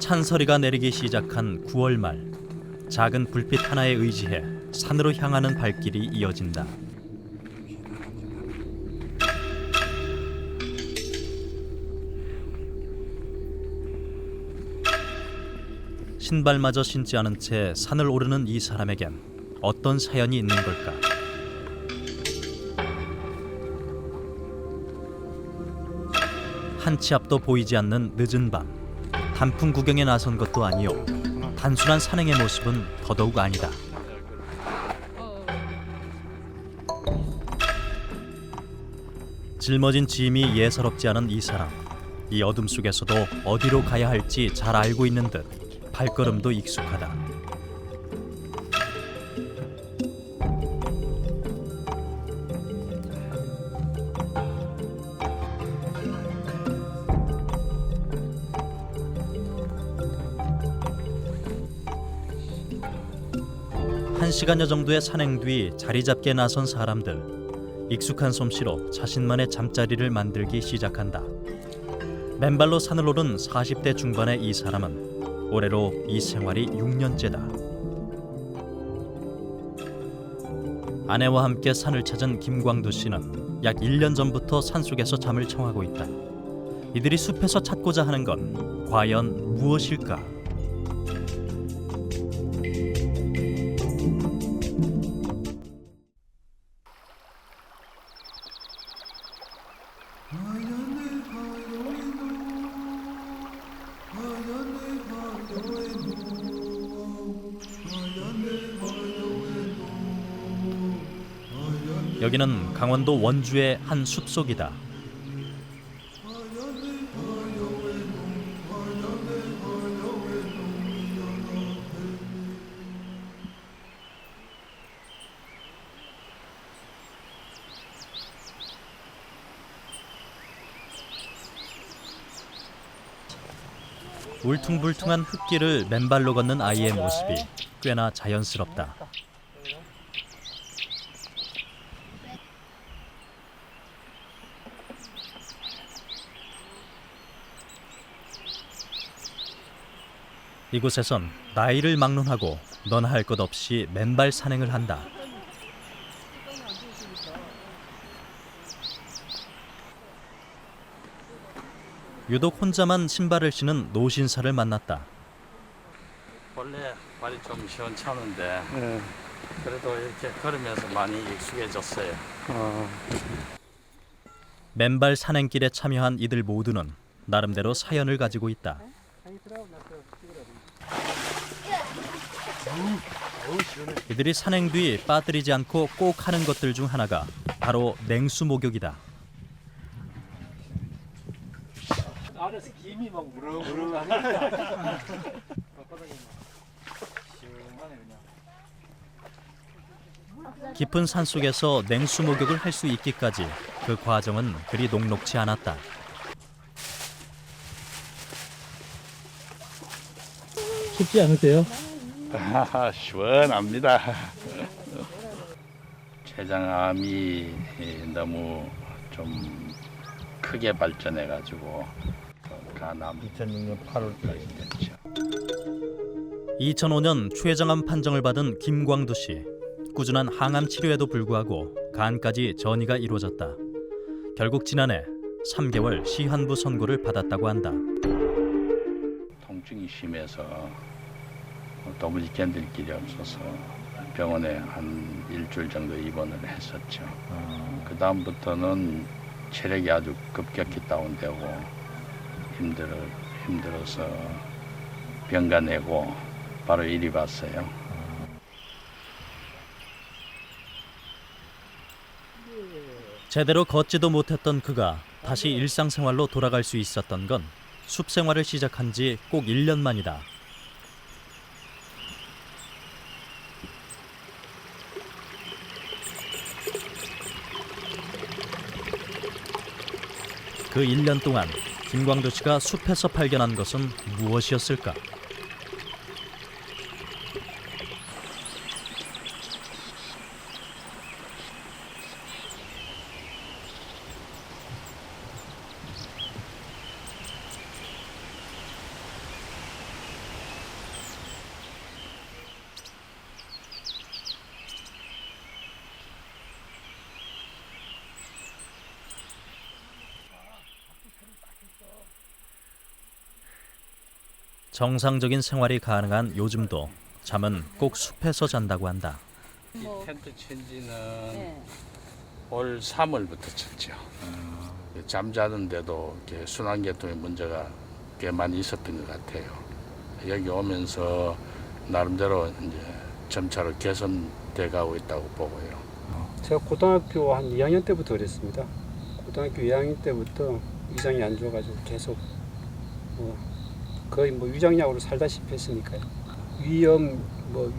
찬서리가 내리기 시작한 9월 말, 작은 불빛 하나에 의지해 산으로 향하는 발길이 이어진다. 신발마저 신지 않은 채 산을 오르는 이 사람에겐 어떤 사연이 있는 걸까? 한 치 앞도 보이지 않는 늦은 밤, 단풍 구경에 나선 것도 아니요, 단순한 산행의 모습은 더더욱 아니다. 짊어진 짐이 예사롭지 않은 이 사람, 이 어둠 속에서도 어디로 가야 할지 잘 알고 있는 듯 발걸음도 익숙하다. 한 시간여 정도의 산행 뒤 자리 잡게 나선 사람들. 익숙한 솜씨로 자신만의 잠자리를 만들기 시작한다. 맨발로 산을 오른 40대 중반의 이 사람은 올해로 이 생활이 6년째다. 아내와 함께 산을 찾은 김광두 씨는 약 1년 전부터 산속에서 잠을 청하고 있다. 이들이 숲에서 찾고자 하는 건 과연 무엇일까? 여기는 강원도 원주의 한 숲속이다. 울퉁불퉁한 흙길을 맨발로 걷는 아이의 모습이 꽤나 자연스럽다. 이곳에선 나이를 막론하고 너나 할 것 없이 맨발 산행을 한다. 유독 혼자만 신발을 신은 노신사를 만났다. 원래 발이 좀 시원찮은데 그래도 이렇게 걸으면서 많이 익숙해졌어요. 맨발 산행길에 참여한 이들 모두는 나름대로 사연을 가지고 있다. 이들이 산행 뒤 빠뜨리지 않고 꼭 하는 것들 중 하나가 바로 냉수 목욕이다. 안에서 김이 막 무릉무릉하니까 깊은 산속에서 냉수 목욕을 할 수 있기까지 그 과정은 그리 녹록지 않았다. 춥지 않으세요? 시원합니다. 췌장암이 너무 좀 크게 발전해가지고 간암 2006년 8월까지 됐죠. 2005년 췌장암 판정을 받은 김광두 씨. 꾸준한 항암 치료에도 불구하고 간까지 전이가 이루어졌다. 결국 지난해 3개월 시한부 선고를 받았다고 한다. 통증이 심해서 도무지 견딜 길이 없어서 병원에 한 일주일 정도 입원을 했었죠. 그 다음부터는 체력이 아주 급격히 다운되고 힘들어서 병가 내고 바로 이리 왔어요. 제대로 걷지도 못했던 그가 다시 일상생활로 돌아갈 수 있었던 건 숲생활을 시작한 지 꼭 1년 만이다. 그 1년 동안 김광두 씨가 숲에서 발견한 것은 무엇이었을까? 정상적인 생활이 가능한 요즘도 잠은 꼭 숲에서 잔다고 한다. 이 텐트 친 지는 네. 올 3월부터 쳤죠. 잠자는데도 이렇게 순환계통의 문제가 꽤 많이 있었던 것 같아요. 여기 오면서 나름대로 이제 점차로 개선돼 가고 있다고 보고요. 제가 고등학교 한 2학년 때부터 그랬습니다. 고등학교 2학년 때부터 위장이 안 좋아가지고 계속 거의 위장약으로 살다시피 했으니까요. 위염,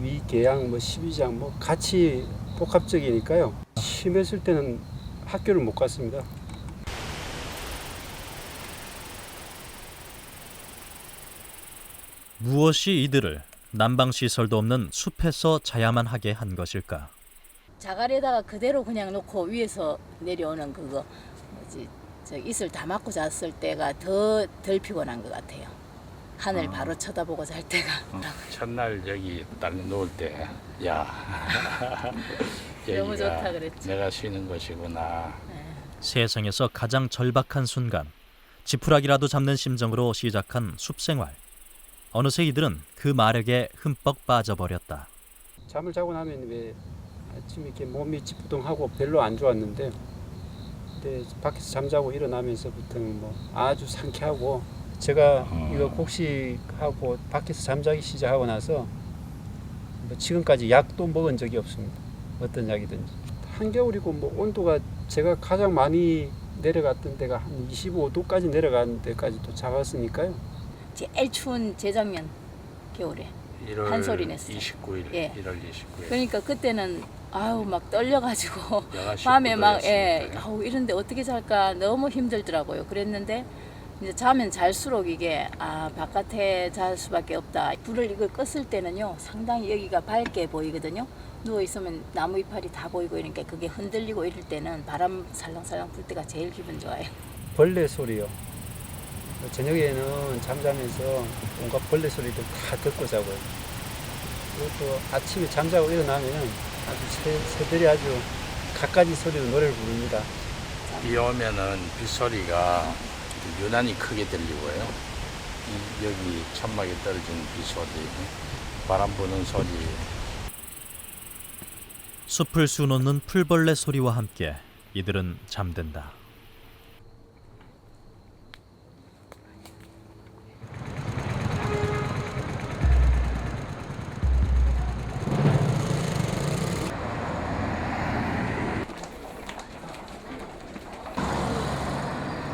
위궤양, 십이장 같이 복합적이니까요. 심했을 때는 학교를 못 갔습니다. 무엇이 이들을 난방시설도 없는 숲에서 자야만 하게 한 것일까? 자갈에다가 그대로 그냥 놓고 위에서 내려오는 그거 뭐지 저 이슬 다 맞고 잤을 때가 덜 피곤한 것 같아요. 하늘 바로 쳐다보고 잘 때가. 첫날 여기 딱 누울 때, 야, 너무 여기가 좋다 그랬죠. 내가 쉬는 곳이구나. 세상에서 가장 절박한 순간, 지푸라기라도 잡는 심정으로 시작한 숲생활. 어느새 이들은 그 마력에 흠뻑 빠져버렸다. 잠을 자고 나면 왜 아침에 이렇게 몸이 찌뿌둥하고 별로 안 좋았는데, 근데 밖에서 잠자고 일어나면서부터는 아주 상쾌하고, 제가 이거 곡식하고 밖에서 잠자기 시작하고 나서 지금까지 약도 먹은 적이 없습니다. 어떤 약이든지. 한겨울이고 온도가 제가 가장 많이 내려갔던 데가 한 25도까지 내려간 데까지 또 잡았으니까요. 제일 추운 재작년 겨울에 1월 한소리 냈어요. 29일, 예. 1월 29일. 그러니까 그때는 아우 막 떨려가지고 야가 밤에 막 19도였으니까요. 아우 이런데 어떻게 잘까 너무 힘들더라고요. 그랬는데 이제 자면 잘수록 이게 바깥에 잘 수밖에 없다. 불을 이걸 껐을 때는요 상당히 여기가 밝게 보이거든요. 누워 있으면 나무 이파리 다 보이고 이러니까 그게 흔들리고 이럴 때는 바람 살랑살랑 불 때가 제일 기분 좋아요. 벌레 소리요. 저녁에는 잠자면서 온갖 벌레 소리도 다 듣고 자고요. 그리고 또 아침에 잠자고 일어나면 아주 새들이 아주 갖가지 소리로 노래를 부릅니다. 비 오면은 빗소리가 유난히 크게 들리고요. 여기 천막에 떨어진 빗소리, 바람 부는 소리. 숲을 수놓는 풀벌레 소리와 함께 이들은 잠든다.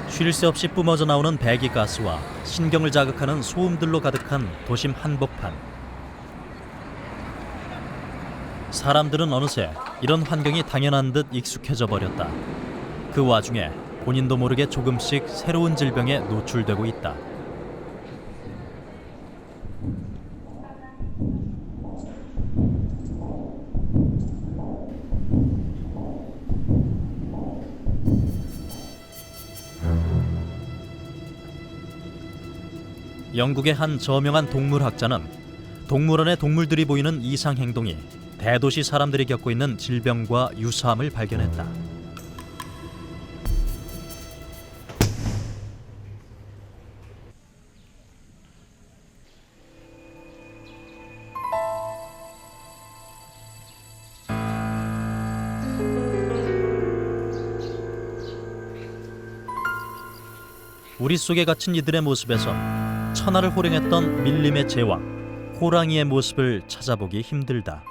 쉴 새 없이 뿜어져 나오는 배기가스와 신경을 자극하는 소음들로 가득한 도심 한복판. 사람들은 어느새 이런 환경이 당연한 듯 익숙해져 버렸다. 그 와중에 본인도 모르게 조금씩 새로운 질병에 노출되고 있다. 영국의 한 저명한 동물학자는 동물원의 동물들이 보이는 이상 행동이 대도시 사람들이 겪고 있는 질병과 유사함을 발견했다. 우리 속에 갇힌 이들의 모습에선 천하를 호령했던 밀림의 제왕, 호랑이의 모습을 찾아보기 힘들다.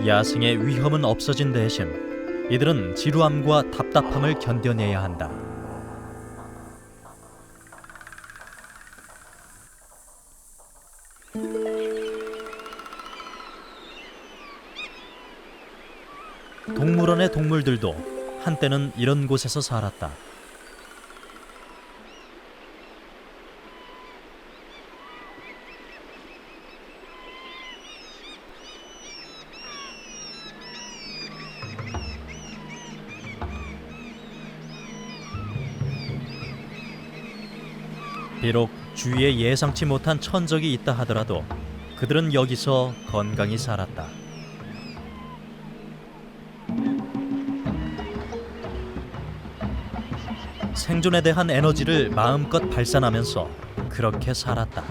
야생의 위험은 없어진 대신 이들은 지루함과 답답함을 견뎌내야 한다. 동물원의 동물들도 한때는 이런 곳에서 살았다. 비록 주위에 예상치 못한 천적이 있다 하더라도 그들은 여기서 건강히 살았다. 생존에 대한 에너지를 마음껏 발산하면서 그렇게 살았다.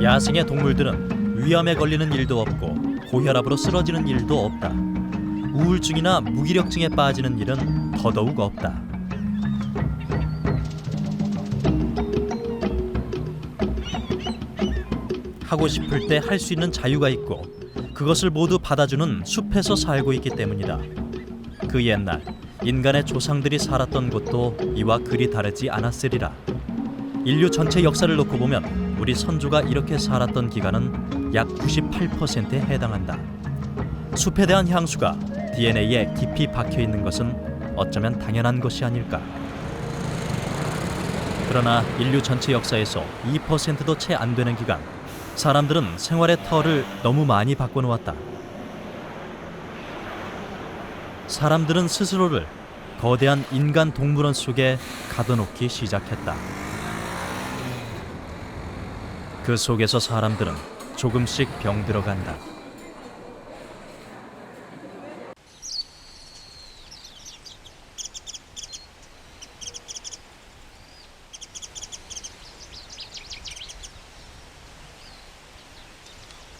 야생의 동물들은 위암에 걸리는 일도 없고 고혈압으로 쓰러지는 일도 없다. 우울증이나 무기력증에 빠지는 일은 더더욱 없다. 하고 싶을 때 할 수 있는 자유가 있고 그것을 모두 받아주는 숲에서 살고 있기 때문이다. 그 옛날 인간의 조상들이 살았던 곳도 이와 그리 다르지 않았으리라. 인류 전체 역사를 놓고 보면 우리 선조가 이렇게 살았던 기간은 약 98%에 해당한다. 숲에 대한 향수가 DNA에 깊이 박혀 있는 것은 어쩌면 당연한 것이 아닐까. 그러나 인류 전체 역사에서 2%도 채 안 되는 기간, 사람들은 생활의 터를 너무 많이 바꿔놓았다. 사람들은 스스로를 거대한 인간 동물원 속에 가둬놓기 시작했다. 그 속에서 사람들은 조금씩 병들어간다.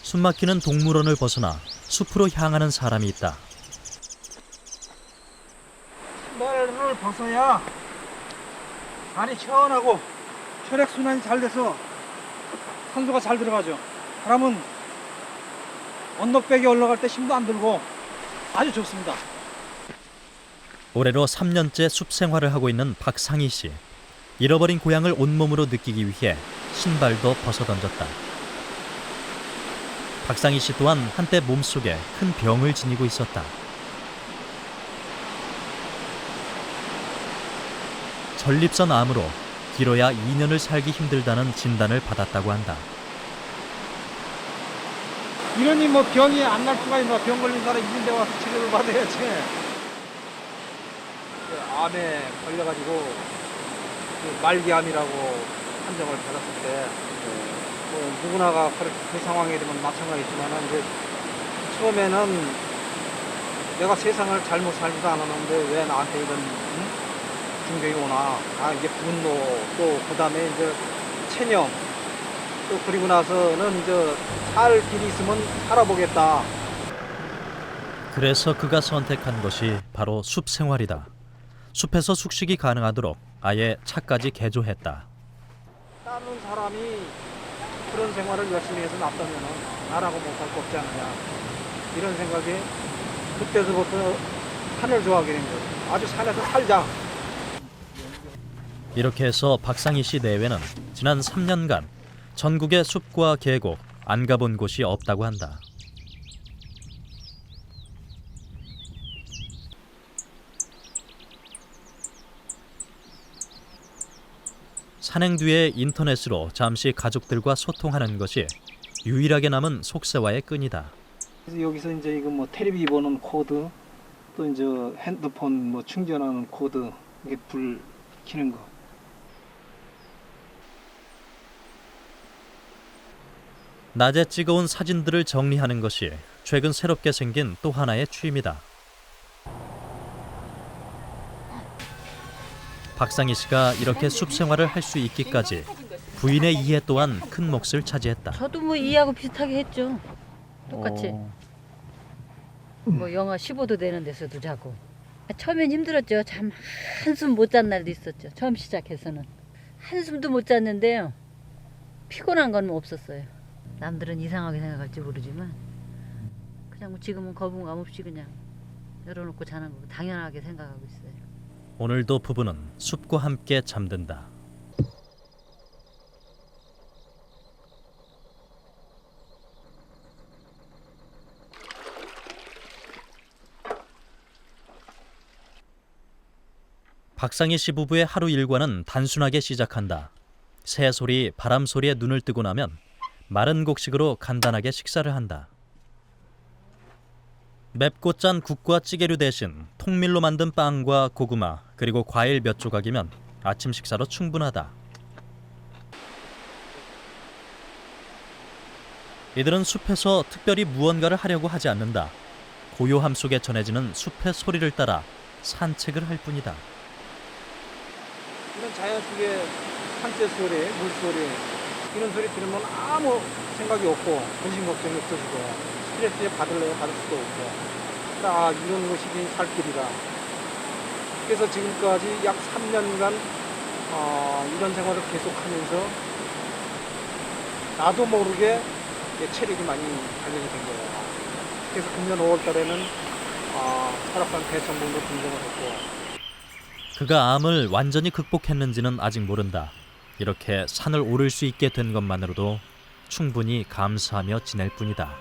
숨막히는 동물원을 벗어나 숲으로 향하는 사람이 있다. 신발을 벗어야 안이 시원하고 혈액순환이 잘 돼서 산소가 잘 들어가죠. 그러면 언덕배기 올라갈 때 힘도 안 들고 아주 좋습니다. 올해로 3년째 숲 생활을 하고 있는 박상희 씨. 잃어버린 고향을 온몸으로 느끼기 위해 신발도 벗어던졌다. 박상희 씨 또한 한때 몸속에 큰 병을 지니고 있었다. 전립선 암으로 길어야 2년을 살기 힘들다는 진단을 받았다고 한다. 이러니 뭐 병이 안 날 수가 있나. 병 걸린 사람 있는 데 와서 치료를 받아야지. 암에 걸려가지고 말기암이라고 판정을 받았을 때 누구나가 그 상황이 되면 마찬가지지만 이제 처음에는 내가 세상을 잘못 살지도 않았는데 왜 나한테 이런 중병이 오나. 이게 분노, 또 그다음에 이제 체념, 또 그리고 나서는 이제 살 길이 있으면 살아보겠다. 그래서 그가 선택한 것이 바로 숲 생활이다. 숲에서 숙식이 가능하도록 아예 차까지 개조했다. 다른 사람이 그런 생활을 열심히 해서 놨다면 나라고 못할 거 없지 않느냐. 이런 생각에 그때서부터 산을 좋아하게 된 거예요. 아주 산에서 살자. 이렇게 해서 박상희 씨 내외는 지난 3년간 전국의 숲과 계곡 안 가본 곳이 없다고 한다. 산행 뒤에 인터넷으로 잠시 가족들과 소통하는 것이 유일하게 남은 속세와의 끈이다. 그래서 여기서 이제 이거 뭐 텔레비 보는 코드, 또 이제 핸드폰 뭐 충전하는 코드, 이게 불 켜는 거. 낮에 찍어온 사진들을 정리하는 것이 최근 새롭게 생긴 또 하나의 취미다. 박상희 씨가 이렇게 숲 생활을 할 수 있기까지 부인의 이해 또한 큰 몫을 차지했다. 저도 뭐 이하고 비슷하게 했죠. 똑같이. 뭐 영하 15도 되는 데서도 자고. 처음엔 힘들었죠. 잠 한숨 못 잔 날도 있었죠. 처음 시작해서는. 한숨도 못 잤는데요. 피곤한 건 뭐 없었어요. 남들은 이상하게 생각할지 모르지만 그냥 뭐 지금은 거부감 없이 그냥 열어놓고 자는 거 당연하게 생각하고 있어요. 오늘도 부부는 숲과 함께 잠든다. 박상희 씨 부부의 하루 일과는 단순하게 시작한다. 새소리, 바람소리에 눈을 뜨고 나면 마른 곡식으로 간단하게 식사를 한다. 맵고 짠 국과 찌개류 대신 통밀로 만든 빵과 고구마 그리고 과일 몇 조각이면 아침 식사로 충분하다. 이들은 숲에서 특별히 무언가를 하려고 하지 않는다. 고요함 속에 전해지는 숲의 소리를 따라 산책을 할 뿐이다. 이런 자연 속의 산새 소리, 물소리 이런 소리 들으면 아무 생각이 없고 근심 걱정이 없어지고 스트레스에 받을 수도 없고 딱 이런 것이 살 길이다. 그래서 지금까지 약 3년간 이런 생활을 계속하면서 나도 모르게 체력이 많이 단련이 된 거예요. 그래서 금년 5월 달에는 설악산 대천봉도 등정을 했고 그가 암을 완전히 극복했는지는 아직 모른다. 이렇게 산을 오를 수 있게 된 것만으로도 충분히 감사하며 지낼 뿐이다.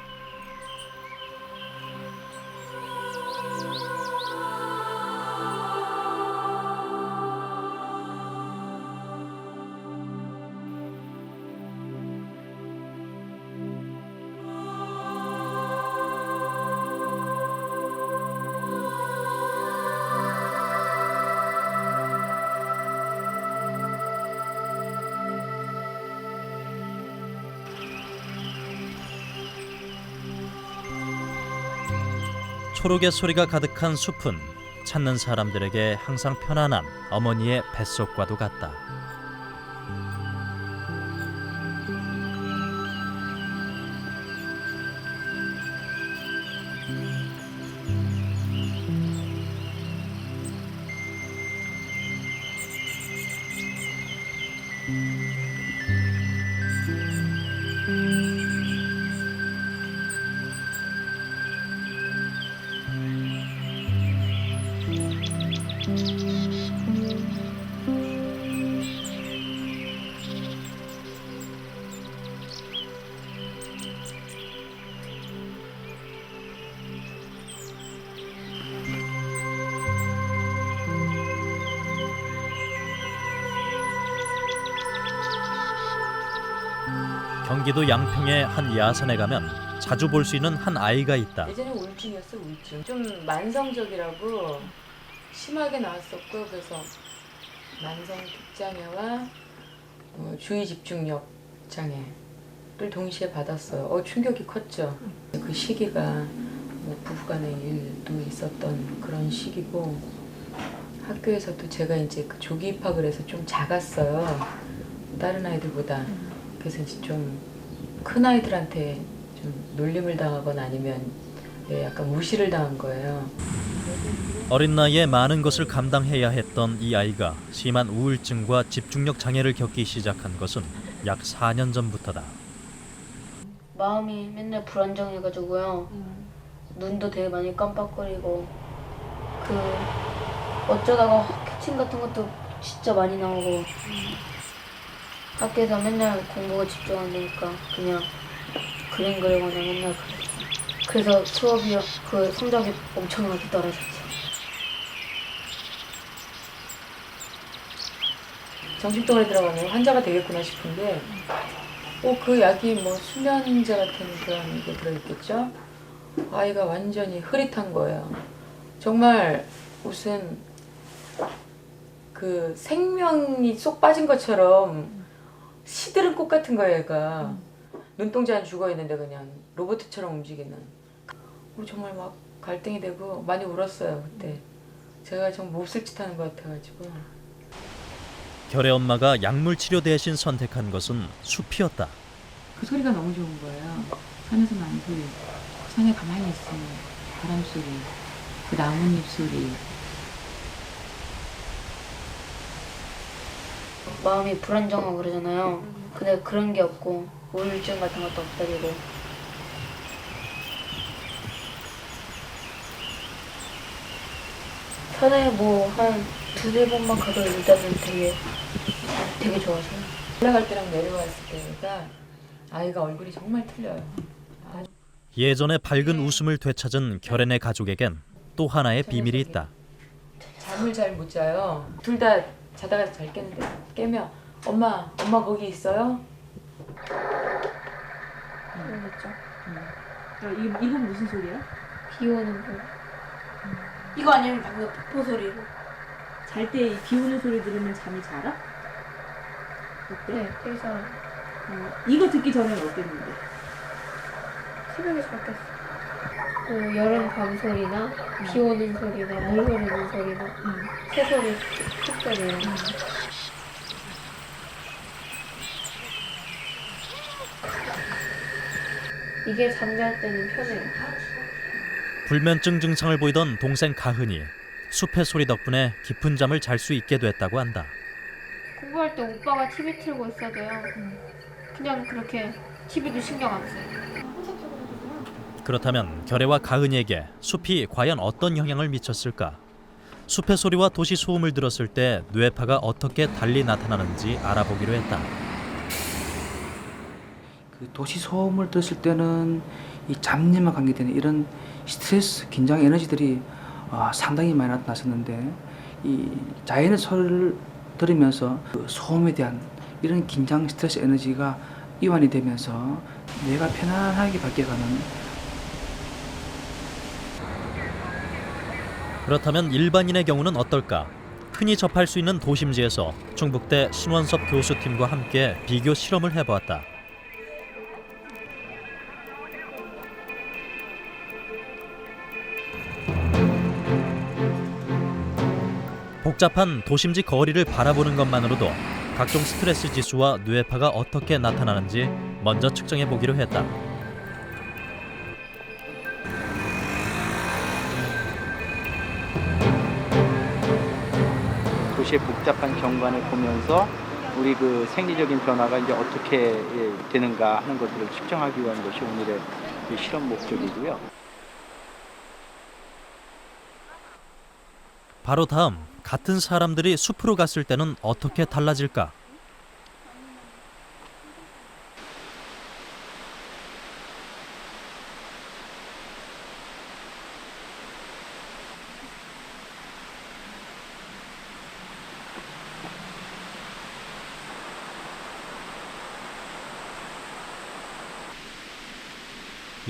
초록의 소리가 가득한 숲은 찾는 사람들에게 항상 편안한 어머니의 뱃속과도 같다. 경기도 양평의 한 야산에 가면 자주 볼 수 있는 한 아이가 있다. 예전에 우울증이었어, 우울증. 좀 만성적이라고 심하게 나왔었고, 그래서 만성 극장애와 주의 집중력 장애를 동시에 받았어요. 충격이 컸죠. 그 시기가 뭐 부부간의 일도 있었던 그런 시기고, 학교에서도 제가 이제 그 조기 입학을 해서 좀 작았어요. 다른 아이들보다. 그래서 이제 좀 큰 아이들한테 좀 놀림을 당하거나 아니면 약간 무시를 당한 거예요. 어린 나이에 많은 것을 감당해야 했던 이 아이가 심한 우울증과 집중력 장애를 겪기 시작한 것은 약 4년 전부터다. 마음이 맨날 불안정해가지고요. 눈도 되게 많이 깜빡거리고 어쩌다가 캐칭 같은 것도 진짜 많이 나오고 학교에서 맨날 공부가 집중 안 되니까 그냥 그림 그리거나 맨날 그래서 수업이 성적이 엄청나게 떨어졌죠. 정신병원에 들어가면 환자가 되겠구나 싶은데 그 약이 뭐 수면제 같은 그런 게 들어있겠죠? 아이가 완전히 흐릿한 거예요. 정말 무슨 그 생명이 쏙 빠진 것처럼 시들은 꽃 같은 거예요, 얘가. 눈동자는 죽어있는데 그냥 로봇처럼 움직이는. 정말 막 갈등이 되고 많이 울었어요, 그때. 제가 좀 몹쓸 짓 하는 것 같아가지고. 결의 엄마가 약물 치료 대신 선택한 것은 숲이었다. 그 소리가 너무 좋은 거예요. 산에서 나는 소리. 산에 가만히 있으면 바람 소리, 그 나뭇잎 소리. 마음이 불안정하고 그러잖아요. 근데 그런 게 없고 우울증 같은 것도 없어지고 산에 뭐 한 두세 번만 가도 일단은 되게 좋아져요. 올라갈 때랑 내려왔을 때가 아이가 얼굴이 정말 틀려요. 예전의 밝은 웃음을 되찾은 결연의 가족에겐 또 하나의 비밀이 있다. 잠을 잘 못 자요. 둘 다 자다가 잘 깨는데 깨면 엄마 거기 있어요? 그러겠죠. 이건 무슨 소리야? 비 오는 거. 이거 아니면 방금 폭포 소리로. 잘 때 비 오는 소리 들으면 잠이 잘 와? 어때? 네, 그래서 이거 듣기 전에는 어땠는데? 새벽에 잘 깼어. 그 여름 밤 소리나 비 오는 소리나 물 흐르는 소리나 새소리, 콧소리 이런 거. 이게 잠잘 때는 편해요. 불면증 증상을 보이던 동생 가흔이 숲의 소리 덕분에 깊은 잠을 잘 수 있게 됐다고 한다. 공부할 때 오빠가 TV 틀고 있어도요. 그냥 그렇게 TV도 신경 안 써요. 그렇다면 결애와 가은이에게 숲이 과연 어떤 영향을 미쳤을까? 숲의 소리와 도시 소음을 들었을 때 뇌파가 어떻게 달리 나타나는지 알아보기로 했다. 그 도시 소음을 들었을 때는 이 잡념과 관계되는 이런 스트레스, 긴장 에너지들이 상당히 많이 나타났었는데 이 자연의 소리를 들으면서 그 소음에 대한 이런 긴장, 스트레스 에너지가 이완이 되면서 뇌가 편안하게 바뀌어가는. 그렇다면 일반인의 경우는 어떨까? 흔히 접할 수 있는 도심지에서 충북대 신원섭 교수팀과 함께 비교 실험을 해보았다. 복잡한 도심지 거리를 바라보는 것만으로도 각종 스트레스 지수와 뇌파가 어떻게 나타나는지 먼저 측정해 보기로 했다. 도시의 복잡한 경관을 보면서 우리 그 생리적인 변화가 이제 어떻게 되는가 하는 것들을 측정하기 위한 것이 오늘의 그 실험 목적이고요. 바로 다음, 같은 사람들이 숲으로 갔을 때는 어떻게 달라질까?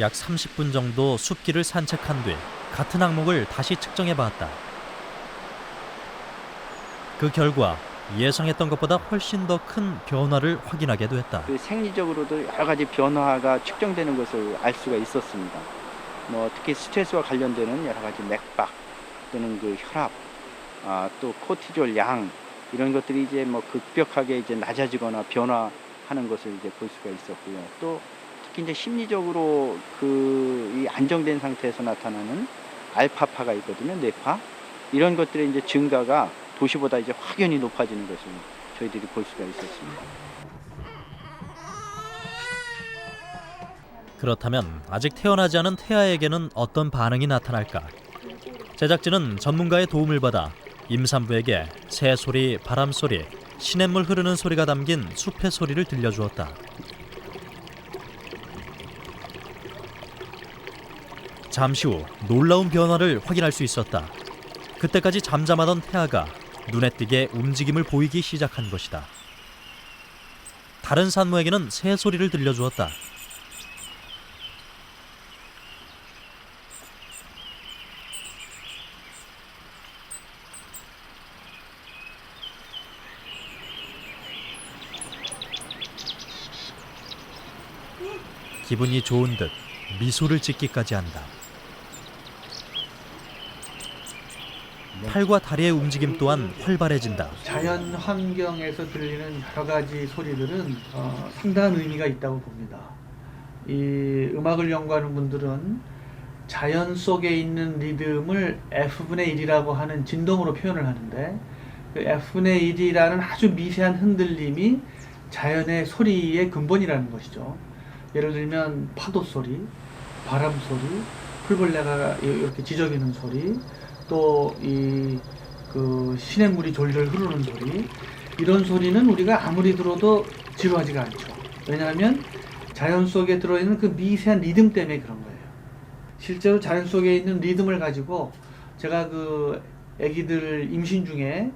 약 30분 정도 숲길을 산책한 뒤 같은 항목을 다시 측정해 봤다. 그 결과 예상했던 것보다 훨씬 더 큰 변화를 확인하게 됐다. 그 생리적으로도 여러 가지 변화가 측정되는 것을 알 수가 있었습니다. 뭐 특히 스트레스와 관련되는 여러 가지 맥박 또는 그 혈압, 또 코티졸 양 이런 것들이 이제 뭐 급격하게 이제 낮아지거나 변화하는 것을 이제 볼 수가 있었고요. 또 특히 이제 심리적으로 이 안정된 상태에서 나타나는 알파파가 있거든요, 뇌파. 이런 것들의 이제 증가가 도시보다 이제 확연히 높아지는 것을 저희들이 볼 수가 있었습니다. 그렇다면 아직 태어나지 않은 태아에게는 어떤 반응이 나타날까? 제작진은 전문가의 도움을 받아 임산부에게 새소리, 바람소리, 시냇물 흐르는 소리가 담긴 숲의 소리를 들려주었다. 잠시 후 놀라운 변화를 확인할 수 있었다. 그때까지 잠잠하던 태아가 눈에 띄게 움직임을 보이기 시작한 것이다. 다른 산모에게는 새 소리를 들려주었다. 기분이 좋은 듯 미소를 짓기까지 한다. 팔과 다리의 움직임 또한 활발해진다. 자연 환경에서 들리는 여러 가지 소리들은 상당한 의미가 있다고 봅니다. 이 음악을 연구하는 분들은 자연 속에 있는 리듬을 F분의 1이라고 하는 진동으로 표현을 하는데 그 F분의 1이라는 아주 미세한 흔들림이 자연의 소리의 근본이라는 것이죠. 예를 들면 파도 소리, 바람 소리, 풀벌레가 이렇게 지저귀는 소리, 또 그 시냇물이 졸졸 흐르는 소리, 이런 소리는 우리가 아무리 들어도 지루하지가 않죠. 왜냐하면 자연 속에 들어있는 그 미세한 리듬 때문에 그런 거예요. 실제로 자연 속에 있는 리듬을 가지고 제가 그 아기들 임신 중에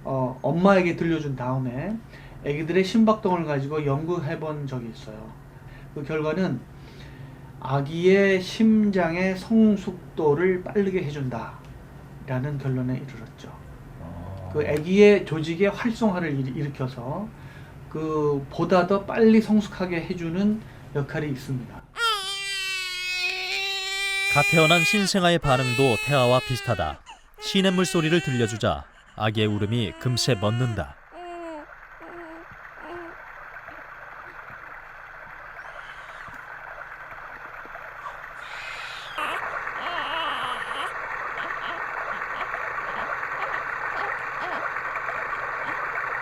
엄마에게 들려준 다음에 아기들의 심박동을 가지고 연구해 본 적이 있어요. 그 결과는 아기의 심장의 성숙도를 빠르게 해준다라는 결론에 이르렀죠. 그 아기의 조직의 활성화를 일으켜서 보다 더 빨리 성숙하게 해주는 역할이 있습니다. 갓 태어난 신생아의 반응도 태아와 비슷하다. 시냇물 소리를 들려주자 아기의 울음이 금세 멎는다.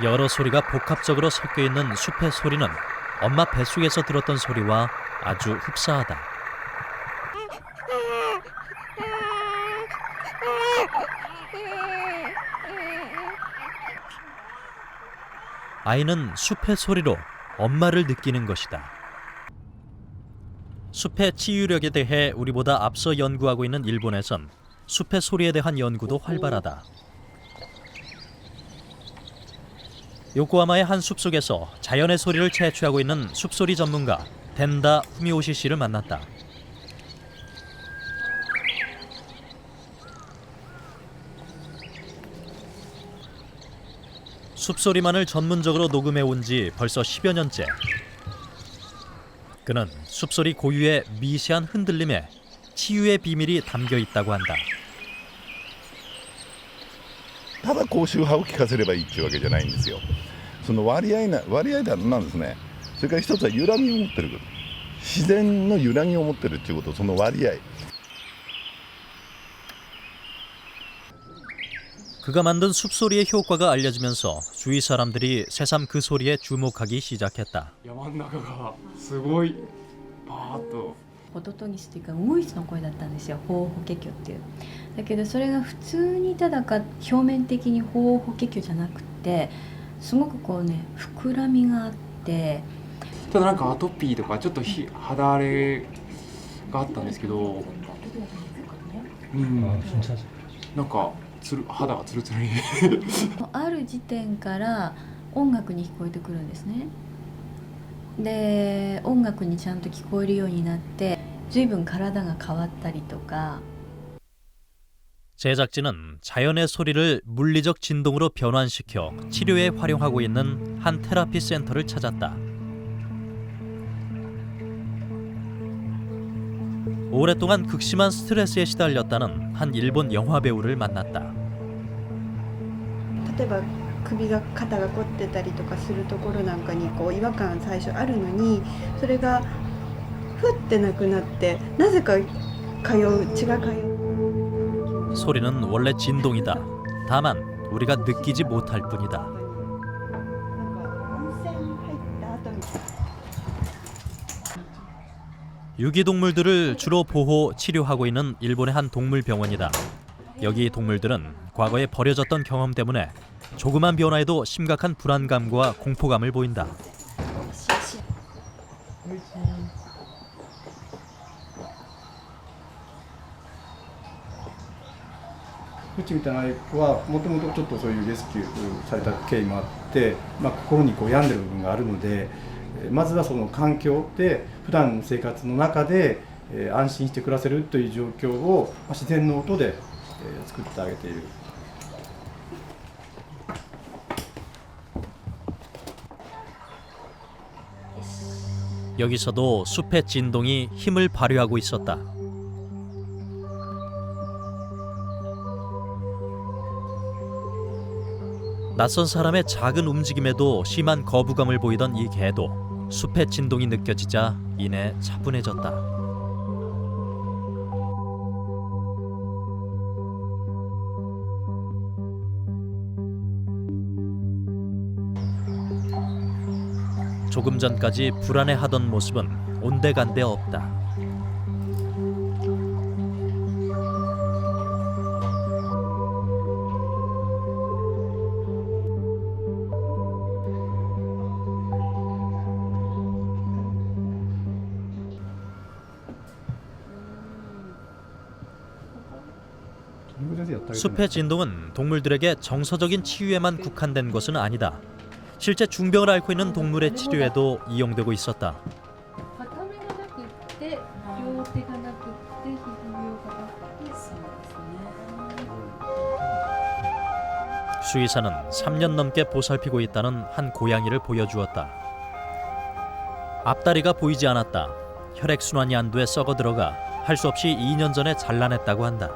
여러 소리가 복합적으로 섞여 있는 숲의 소리는 엄마 뱃속에서 들었던 소리와 아주 흡사하다. 아이는 숲의 소리로 엄마를 느끼는 것이다. 숲의 치유력에 대해 우리보다 앞서 연구하고 있는 일본에선 숲의 소리에 대한 연구도 활발하다. 요코하마의 한 숲속에서 자연의 소리를 채취하고 있는 숲소리 전문가 덴다 후미오시 씨를 만났다. 숲소리만을 전문적으로 녹음해 온 지 벌써 10여 년째. 그는 숲소리 고유의 미세한 흔들림에 치유의 비밀이 담겨 있다고 한다. ただこう周波を聞かせればいいっていうわけじゃないんですよ。その割合なんですね。それから一つは揺らぎを持ってること。自然の揺らぎを持ってるっていうこと、その割合。 그가 만든 숲소리의 효과가 알려지면서 주위 사람들이 새삼 그 소리에 주목하기 시작했다. 山の中がすごいパーッと。ホトトギスというかウグイスの声だったんですよ、ホーホケキョっていう。だけどそれが普通にただか表面的にホーホケキョじゃなくて、すごくこうね膨らみがあって、ただなんかアトピーとかちょっと肌荒れがあったんですけど、なんか肌がツルツルにある時点から音楽に聞こえてくるんですね。で音楽にちゃんと聞こえるようになって随分体が変わったりとか。 제작진은 자연의 소리를 물리적 진동으로 변환시켜 치료에 활용하고 있는 한 테라피 센터를 찾았다. 오랫동안 극심한 스트레스에 시달렸다는 한 일본 영화 배우를 만났다. 例えば首が肩が凝ってたりとかするところなんかに違和感最初あるのに、それがふってなくなってなぜか血が通う。 소리는 원래 진동이다. 다만 우리가 느끼지 못할 뿐이다. 유기동물들을 주로 보호, 치료하고 있는 일본의 한 동물병원이다. 여기 동물들은 과거에 버려졌던 경험 때문에 조그만 변화에도 심각한 불안감과 공포감을 보인다. うちみたいな子はもともとちょっとそういうレスキューされた経緯もあって、心に病んでる部分があるので、まずはその環境で普段の生活の中で安心して暮らせるという状況を自然の音で作ってあげている。 여기서도 숲의 진동이 힘을 발휘하고 있었다. 낯선 사람의 작은 움직임에도 심한 거부감을 보이던 이 개도 숲의 진동이 느껴지자 이내 차분해졌다. 조금 전까지 불안해하던 모습은 온데간데 없다. 숲의 진동은 동물들에게 정서적인 치유에만 국한된 것은 아니다. 실제 중병을 앓고 있는 동물의 치료에도 이용되고 있었다. 수의사는 3년 넘게 보살피고 있다는 한 고양이를 보여주었다. 앞다리가 보이지 않았다. 혈액순환이 안 돼 썩어 들어가 할 수 없이 2년 전에 잘라냈다고 한다.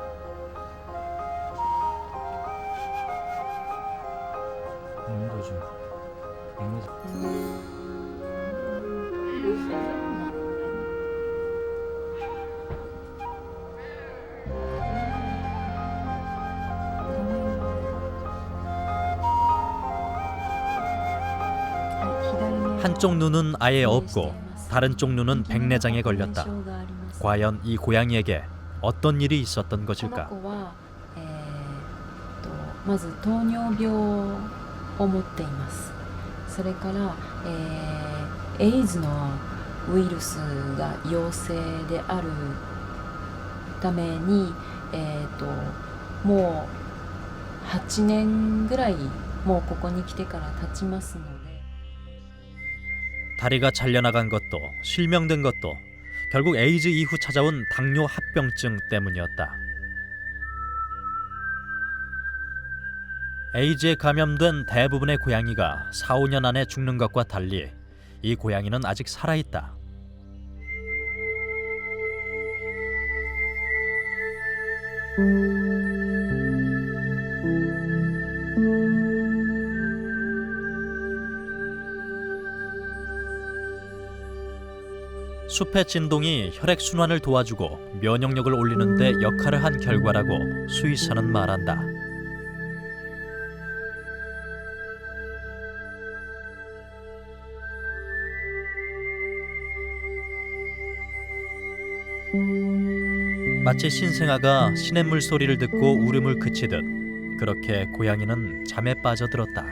한쪽 눈은 아예 없고 다른 쪽 눈은 백내장에 걸렸다. 과연 이 고양이에게 어떤 일이 있었던 것일까? まず糖尿病を持っています。それから、エイズのウイルスが陽性であるために、もう8年ぐらいもうここに来てから経ちますので。 다리가 잘려나간 것도 실명된 것도 결국 에이즈 이후 찾아온 당뇨 합병증 때문이었다. 에이즈에 감염된 대부분의 고양이가 4, 5년 안에 죽는 것과 달리 이 고양이는 아직 살아있다. 숲의 진동이 혈액순환을 도와주고 면역력을 올리는 데 역할을 한 결과라고 수의사는 말한다. 마치 신생아가 시냇물 소리를 듣고 울음을 그치듯 그렇게 고양이는 잠에 빠져들었다.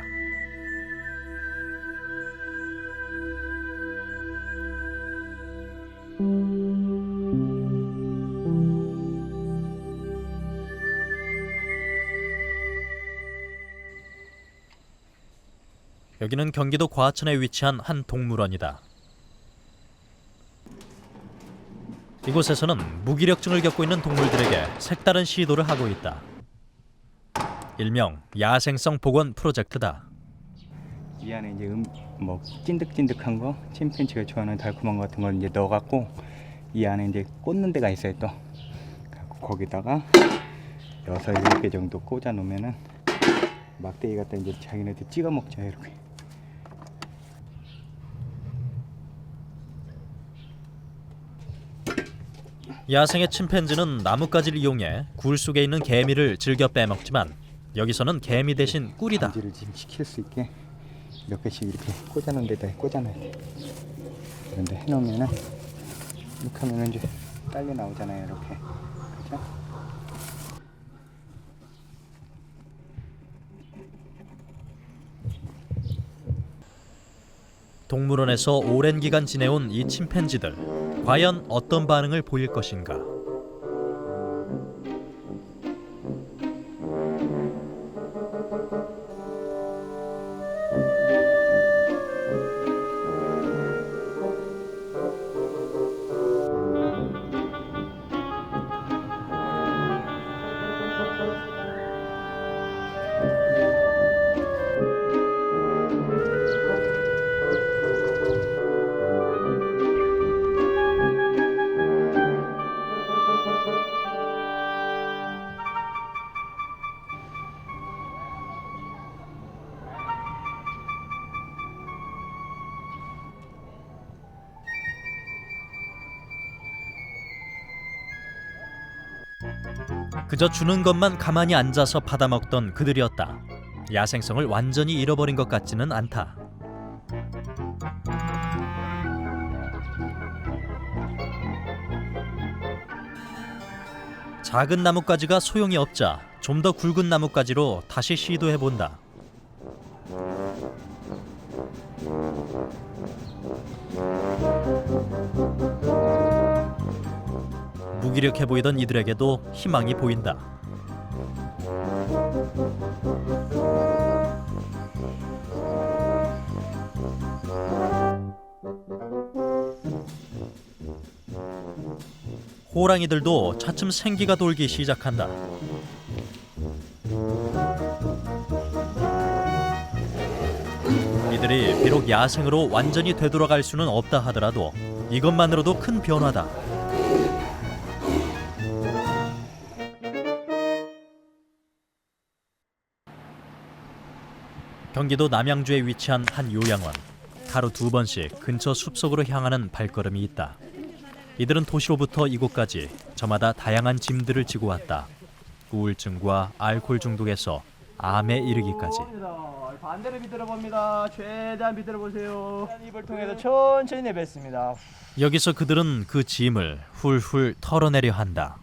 여기는 경기도 과천에 위치한 한 동물원이다. 이곳에서는 무기력증을 겪고 있는 동물들에게 색다른 시도를 하고 있다. 일명 야생성 복원 프로젝트다. 이 안에 이제 뭐 찐득찐득한 거, 침팬지가 좋아하는 달콤한 거 같은 걸 이제 넣어갖고 이 안에 이제 꽂는 데가 있어요 또. 거기다가 6, 7개 정도 꽂아 놓으면은 막대기 갖다 이제 자기네들 찍어 먹죠 이렇게. 야생의 침팬지는 나뭇가지를 이용해 굴 속에 있는 개미를 즐겨 빼먹지만 여기서는 개미 대신 꿀이다. 감지를 지금 시킬 수 있게 몇 개씩 이렇게 꽂아놓은 데다 꽂아놔야 돼. 그런데 해놓으면은 이렇게 하면은 이제 딸려 나오잖아요 이렇게. 그죠? 동물원에서 오랜 기간 지내온 이 침팬지들, 과연 어떤 반응을 보일 것인가? 그저 주는 것만 가만히 앉아서 받아먹던 그들이었다. 야생성을 완전히 잃어버린 것 같지는 않다. 작은 나뭇가지가 소용이 없자 좀 더 굵은 나뭇가지로 다시 시도해본다. 무기력해 보이던 이들에게도 희망이 보인다. 호랑이들도 차츰 생기가 돌기 시작한다. 이들이 비록 야생으로 완전히 되돌아갈 수는 없다 하더라도 이것만으로도 큰 변화다. 경기도 남양주에 위치한 한 요양원. 하루 2번씩 근처 숲속으로 향하는 발걸음이 있다. 이들은 도시로부터 이곳까지 저마다 다양한 짐들을 지고 왔다. 우울증과 알코올 중독에서 암에 이르기까지. 반대로 비틀어 봅니다. 최대한 비틀어 보세요. 입을 통해서 천천히 내뱉습니다. 여기서 그들은 그 짐을 훌훌 털어내려 한다.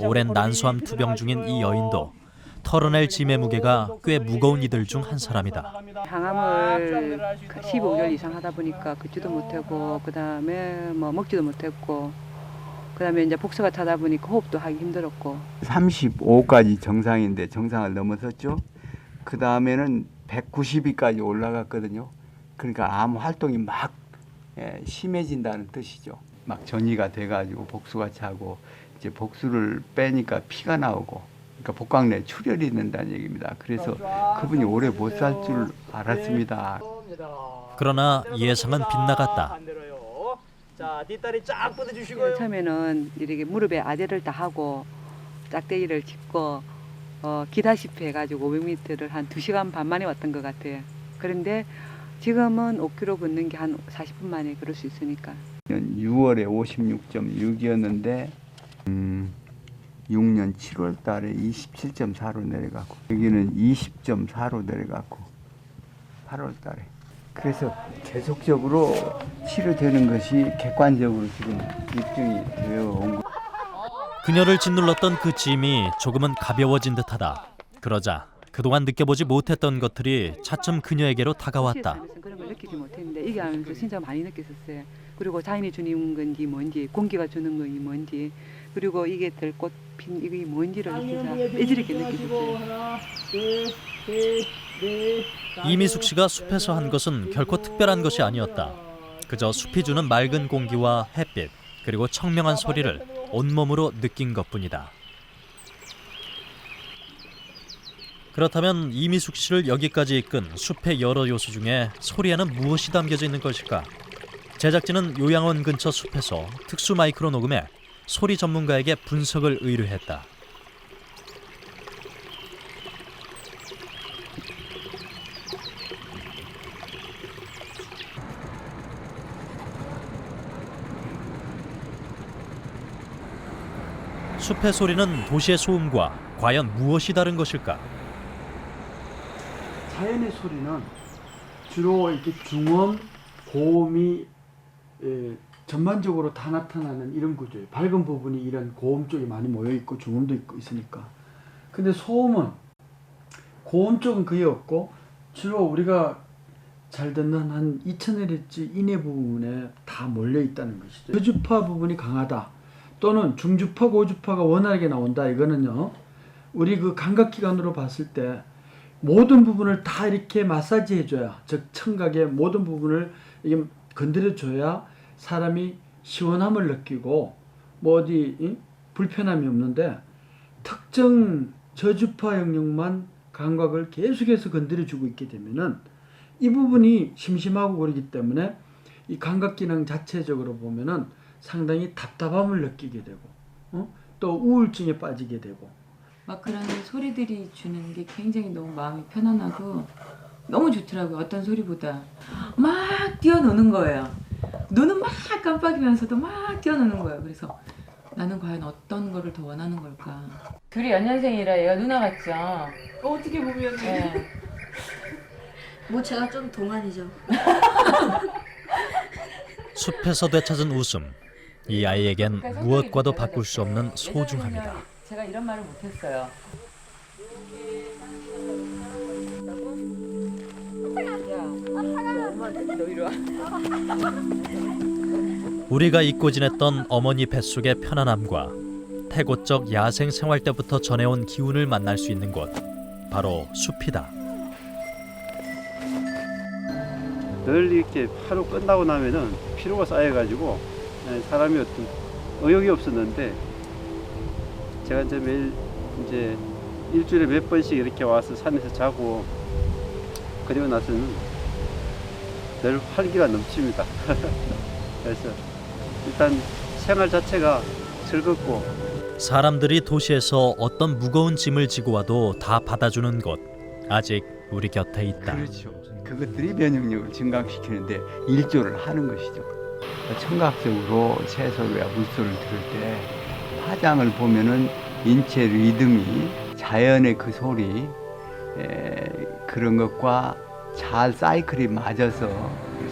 오랜 난소암 투병 중인 이 여인도 털어낼 짐의 무게가 꽤 무거운 이들 중 한 사람이다. 항암을 15개월 이상 하다 보니까 걷지도 못하고 그다음에 뭐 먹지도 못했고 그다음에 이제 복수가 타다 보니까 호흡도 하기 힘들었고 35까지 정상인데 정상을 넘어섰죠. 그 다음에는 190위까지 올라갔거든요. 그러니까 암 활동이 막 심해진다는 뜻이죠. 막 전이가 돼가지고 복수가 차고 이제 복수를 빼니까 피가 나오고 그러니까 복강내 출혈이 된다는 얘기입니다. 그래서 그분이 오래 못 살 줄 알았습니다. 그러나 예상은 빗나갔다. 자, 뒷다리 쫙 뻗어주시고요. 처음에는 이렇게 무릎에 아대를 다 하고 짝대기를 짚고 기다시피 해가지고 500m를 한 2시간 반 만에 왔던 것 같아요. 그런데 지금은 5km 걷는 게 한 40분 만에 그럴 수 있으니까. 6월에 56.6이었는데 6년 7월 달에 27.4로 내려가고 여기는 20.4로 내려가고 8월 달에 그래서 계속적으로 치료되는 것이 객관적으로 지금 입증이 되어 온 거. 그녀를 짓눌렀던 그 짐이 조금은 가벼워진 듯하다. 그러자 그동안 느껴보지 못했던 것들이 차츰 그녀에게로 다가왔다. 그런 걸 느끼지 못했는데 이게 하면서 진짜 많이 느꼈었어요. 그리고 자연이 주는 건지 뭔지 공기가 주는 건지 뭔지 그리고 이게 들꽃 핀 이게 뭔지를 진짜 애지르게 느끼셨어요. 이미숙 씨가 숲에서 한 것은 결코 특별한 것이 아니었다. 그저 숲이 주는 맑은 공기와 햇빛 그리고 청명한 소리를 온몸으로 느낀 것뿐이다. 그렇다면 이미숙 씨를 여기까지 이끈 숲의 여러 요소 중에 소리에는 무엇이 담겨져 있는 것일까? 제작진은 요양원 근처 숲에서 특수 마이크로 녹음해 소리 전문가에게 분석을 의뢰했다. 숲의 소리는 도시의 소음과 과연 무엇이 다른 것일까? 자연의 소리는 주로 이렇게 중음, 고음이 전반적으로 다 나타나는 이런 구조예요. 밝은 부분이 이런 고음 쪽이 많이 모여 있고 중음도 있고 있으니까. 근데 소음은 고음 쪽은 거의 없고 주로 우리가 잘 듣는 한 2000Hz 이내 부분에 다 몰려 있다는 것이죠. 저주파 부분이 강하다. 또는 중주파, 고주파가 원활하게 나온다. 이거는요. 우리 그 감각기관으로 봤을 때 모든 부분을 다 이렇게 마사지 해줘야, 즉 청각의 모든 부분을 이게 건드려줘야 사람이 시원함을 느끼고 뭐 어디 불편함이 없는데 특정 저주파 영역만 감각을 계속해서 건드려주고 있게 되면은 이 부분이 심심하고 그러기 때문에 이 감각기능 자체적으로 보면은 상당히 답답함을 느끼게 되고 또 우울증에 빠지게 되고 막 그런 소리들이 주는 게 굉장히 너무 마음이 편안하고 너무 좋더라고요. 어떤 소리보다 막 뛰어노는 거예요. 눈은 막 깜빡이면서도 막 뛰어노는 거예요. 그래서 나는 과연 어떤 거를 더 원하는 걸까? 둘이 연년생이라 얘가 누나 같죠? 어떻게 보면 네. 뭐 제가 좀 동안이죠. 숲에서 되찾은 웃음. 이 아이에겐 무엇과도 바꿀 수 없는 소중함이다. 제가 이런 말을 못했어요. 우리가 잊고 지냈던 어머니 뱃속의 편안함과 태고적 야생 생활 때부터 전해온 기운을 만날 수 있는 곳, 바로 숲이다. 늘 이렇게 하루 끝나고 나면은 피로가 쌓여가지고 사람이 어떤 의욕이 없었는데, 제가 이제 매일 이제 일주일에 몇 번씩 이렇게 와서 산에서 자고 그리고 나서는 늘 활기가 넘칩니다. 그래서 일단 생활 자체가 즐겁고, 사람들이 도시에서 어떤 무거운 짐을 지고 와도 다 받아주는 곳, 아직 우리 곁에 있다. 그렇죠. 그것들이 면역력을 증강시키는데 일조를 하는 것이죠. 청각적으로 새소리와 물소리를 들을 때 화장을 보면은 인체 리듬이 자연의 그 소리 그런 것과 잘 사이클이 맞아서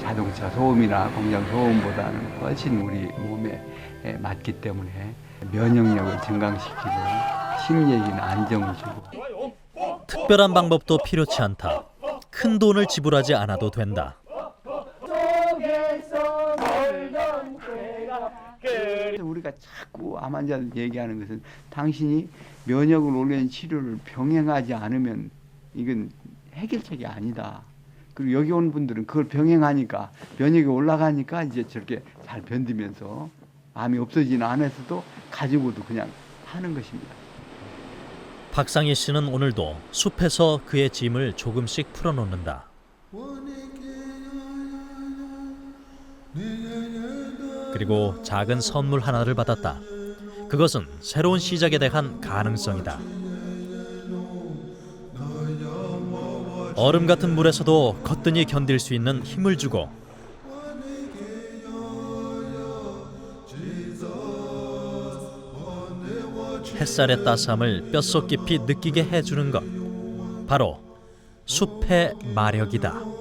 자동차 소음이나 공장 소음보다는 훨씬 우리 몸에 맞기 때문에 면역력을 증강시키고 심리적인 안정을 주고. 특별한 방법도 필요치 않다. 큰 돈을 지불하지 않아도 된다. 우리가 자꾸 암 환자들 얘기하는 것은 당신이 면역을 올리는 치료를 병행하지 않으면 이건 해결책이 아니다. 그리고 여기 온 분들은 그걸 병행하니까 면역이 올라가니까 이제 저렇게 잘 견디면서 암이 없어지는 안에서도 가지고도 그냥 하는 것입니다. 박상희 씨는 오늘도 숲에서 그의 짐을 조금씩 풀어놓는다. 그리고 작은 선물 하나를 받았다. 그것은 새로운 시작에 대한 가능성이다. 얼음 같은 물에서도 거뜬히 견딜 수 있는 힘을 주고, 햇살의 따스함을 뼛속 깊이 느끼게 해주는 것, 바로 숲의 마력이다.